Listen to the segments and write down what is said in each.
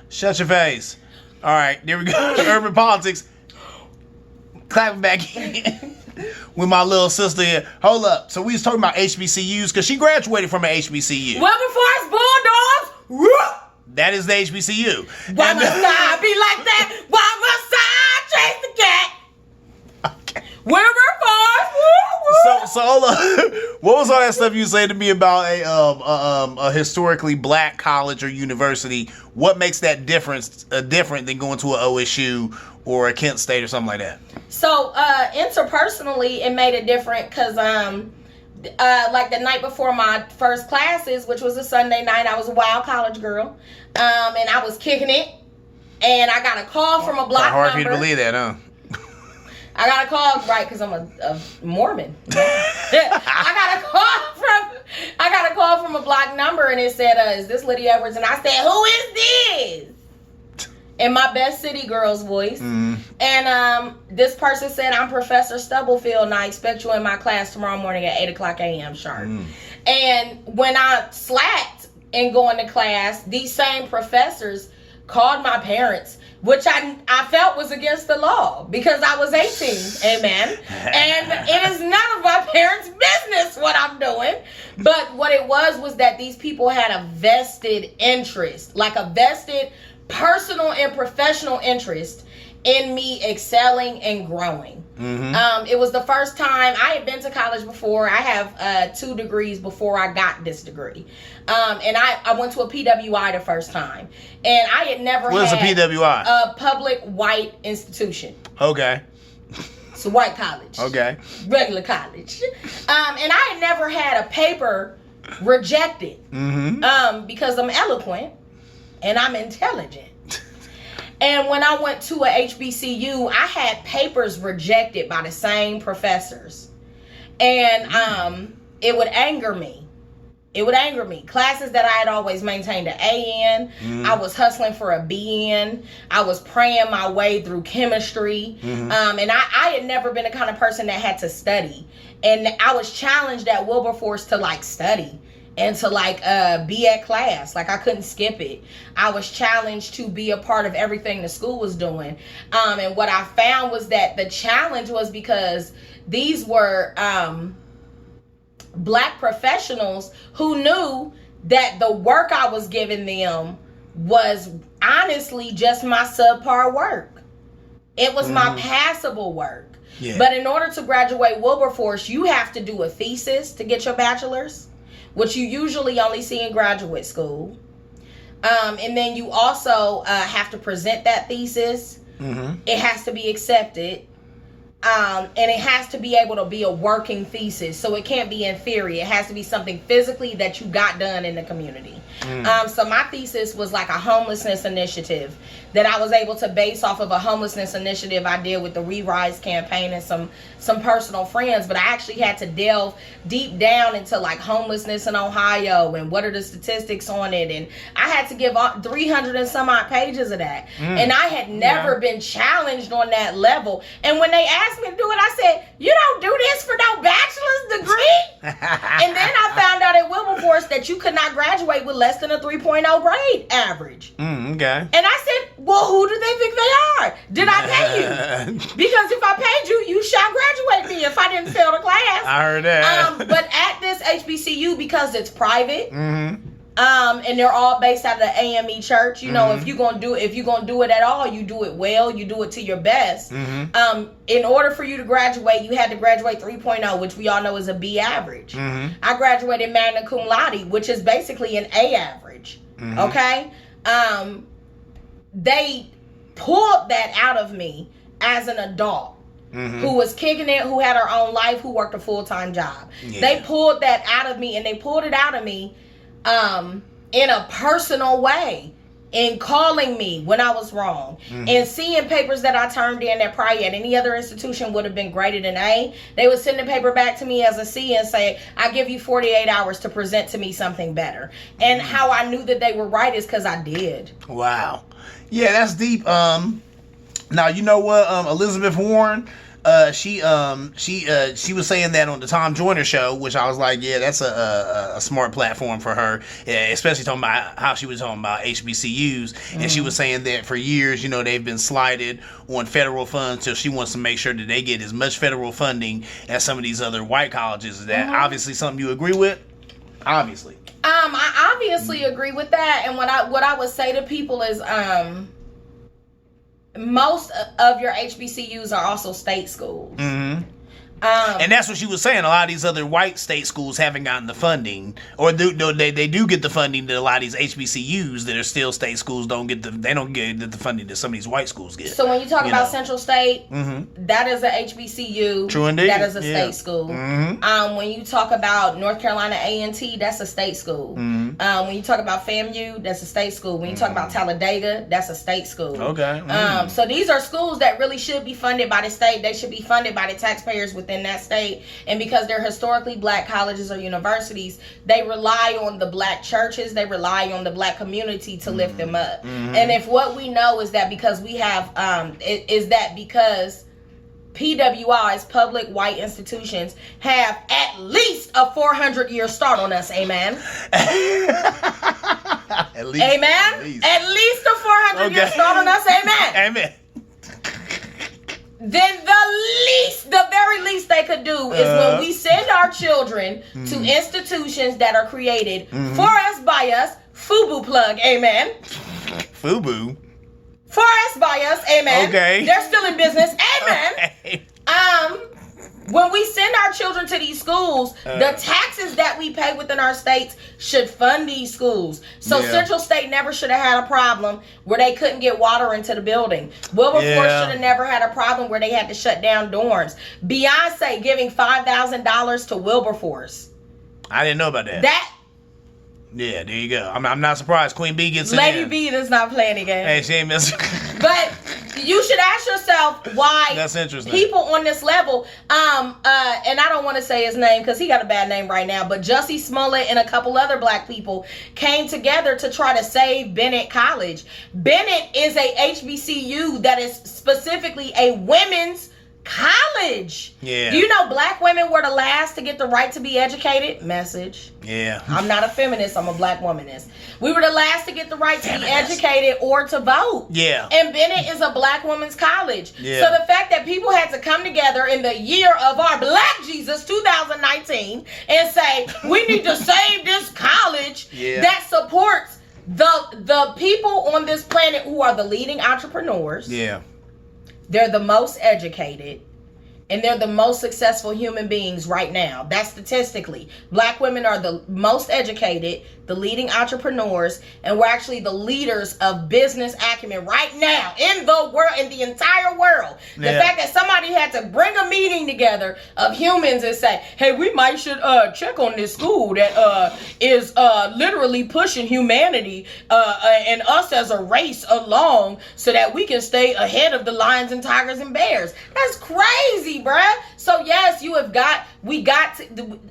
Shut your face. All right, there we go. Urban politics. Clapping back in with my little sister here. Hold up. So we was talking about HBCUs because she graduated from an HBCU. Wilberforce Bulldogs. Whoop. That is the HBCU. Why must I be like that? Why must I chase the cat? Okay. Wilberforce. So hold up. What was all that stuff you said to me about a historically black college or university? What makes that different than going to an OSU or a Kent State or something like that? So interpersonally, it made it different because like the night before my first classes, which was a Sunday night, I was a wild college girl, and I was kicking it, and I got a call from a block number. Hard for you to believe that, huh? I got a call, right, because I'm a Mormon. I got a call from a block number, and it said, is this Lydia Edwards? And I said, who is this? In my best city girl's voice. Mm. And this person said, I'm Professor Stubblefield, and I expect you in my class tomorrow morning at 8 o'clock a.m. sharp. Mm. And when I slacked and going to class, these same professors called my parents, which I felt was against the law because I was 18, amen. And it is none of my parents' business what I'm doing. But what it was that these people had a vested interest, like a vested personal and professional interest in me excelling and growing. Mm-hmm. It was the first time I had been to college before. I have 2 degrees before I got this degree. And I went to a PWI the first time. And I had never What is a PWI? A public white institution. Okay. It's a white college. Okay. Regular college. And I had never had a paper rejected. Mm-hmm. Because I'm eloquent and I'm intelligent. And when I went to a HBCU, I had papers rejected by the same professors. And it would anger me. It would anger me. Classes that I had always maintained an A in, I was hustling for a B in. I was praying my way through chemistry. And I had never been the kind of person that had to study. And I was challenged at Wilberforce to like study. And to like be at class. Like I couldn't skip it. I was challenged to be a part of everything the school was doing. And what I found was that the challenge was because these were black professionals who knew that the work I was giving them was honestly just my subpar work. It was my passable work. Yeah. But in order to graduate Wilberforce, you have to do a thesis to get your bachelor's, which you usually only see in graduate school. And then you also have to present that thesis. Mm-hmm. It has to be accepted. And it has to be able to be a working thesis. So it can't be in theory. It has to be something physically that you got done in the community. So my thesis was like a homelessness initiative that I was able to base off of a homelessness initiative I did with the We Rise campaign and some personal friends. But I actually had to delve deep down into like homelessness in Ohio and what are the statistics on it. And I had to give 300 and some odd pages of that. And I had never been challenged on that level. And when they asked me to do it, I said, you don't do this for no bachelor's degree? And then I found out at Wilberforce that you could not graduate with less than a 3.0 grade average. Okay. And I said, well, who do they think they are? Did I pay you? Because if I paid you, you shall graduate me if I didn't fail the class. I heard that. But at this HBCU, because it's private, and they're all based out of the AME church, you know, if you're gonna do it at all, you do it well, you do it to your best. In order for you to graduate, you had to graduate 3.0, which we all know is a B average. I graduated magna cum laude, which is basically an A average. Okay? They pulled that out of me as an adult. Who was kicking it, who had her own life, who worked a full-time job. Yeah. They pulled that out of me, and they pulled it out of me in a personal way, in calling me when I was wrong, and seeing papers that I turned in that probably at any other institution would have been graded an A. They would send the paper back to me as a C and say, I give you 48 hours to present to me something better. And how I knew that they were right is because I did. Wow. Yeah, that's deep. Now, you know what, Elizabeth Warren, She was saying that on the Tom Joyner show, which I was like, yeah, that's a smart platform for her, especially talking about how she was talking about HBCUs, and she was saying that for years, they've been slighted on federal funds, so she wants to make sure that they get as much federal funding as some of these other white colleges. Is that obviously something you agree with? Obviously. I obviously agree with that, and what I would say to people is, most of your HBCUs are also state schools. Mm-hmm. And that's what she was saying. A lot of these other white state schools haven't gotten the funding, or they do get the funding that a lot of these HBCUs that are still state schools don't get the funding that some of these white schools get. So when you talk about Central State, that is a HBCU. True indeed. That is a state school. When you talk about North Carolina A&T, that's a state school. When you talk about FAMU, that's a state school. When you talk about Talladega, that's a state school. Okay. So these are schools that really should be funded by the state. They should be funded by the taxpayers within that state, and because they're historically black colleges or universities, they rely on the black churches, they rely on the black community to lift them up. And if what we know is that because we have because PWIs, public white institutions, have at least a 400-year start on us, amen. At least, amen. At least a 400-year start on us, amen. Amen. Then the very least they could do is when we send our children to institutions that are created for us, by us, FUBU plug, amen. FUBU? For us, by us, amen. Okay. They're still in business, amen. Okay. When we send our children to these schools, the taxes that we pay within our states should fund these schools. So Central State never should have had a problem where they couldn't get water into the building. Wilberforce should have never had a problem where they had to shut down dorms. Beyonce giving $5,000 to Wilberforce. I didn't know about that. Yeah, there you go. I'm not surprised Queen Bee gets in Lady there. B does not play any game. Hey, she ain't missing. But you should ask yourself why that's interesting. People on this level, and I don't want to say his name because he got a bad name right now, but Jussie Smollett and a couple other black people came together to try to save Bennett College. Bennett is a HBCU that is specifically a women's college. Yeah. Do you know black women were the last to get the right to be educated? Message. Yeah. I'm not a feminist, I'm a black womanist. We were the last to get the right to be educated or to vote. Yeah. And Bennett is a black woman's college. Yeah. So the fact that people had to come together in the year of our Black Jesus 2019 and say, we need to save this college that supports the people on this planet who are the leading entrepreneurs. Yeah. They're the most educated, and they're the most successful human beings right now. That's statistically. Black women are the most educated, the leading entrepreneurs, and we're actually the leaders of business acumen right now in the world, in the entire world. The fact that somebody had to bring a meeting together of humans and say, hey, we might should check on this school that is literally pushing humanity and us as a race along so that we can stay ahead of the lions and tigers and bears. That's crazy, bruh. So yes,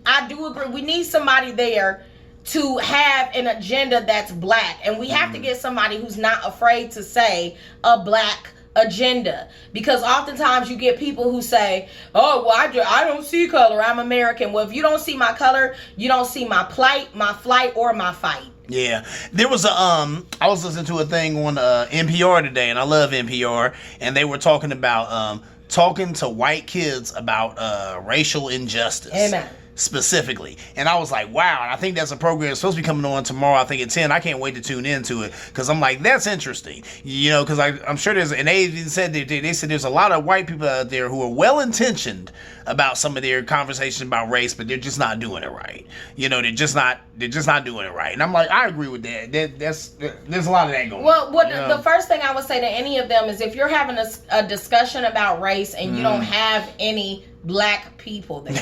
I do agree. We need somebody there to have an agenda that's black, and we have to get somebody who's not afraid to say a black agenda, because oftentimes you get people who say, oh, well, I don't see color, I'm American. Well, if you don't see my color, you don't see my plight, my flight, or my fight. Yeah, there was I was listening to a thing on NPR today, and I love NPR, and they were talking about talking to white kids about racial injustice. Amen. Specifically, and I was like, wow. And I think that's a program that's supposed to be coming on tomorrow, I think at 10. I can't wait to tune into it, because I'm like, that's interesting, because I'm sure there's, and they even said they said there's a lot of white people out there who are well intentioned about some of their conversations about race, but they're just not doing it right. They're just not doing it right. And I'm like, I agree with that. There's a lot of that going on. Well, the first thing I would say to any of them is, if you're having a discussion about race and you don't have any black people there,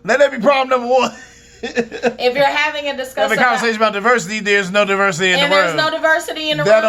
let that be problem number one. If you're having a discussion, have a conversation about diversity, there's no diversity in the world. And there's no diversity in the world.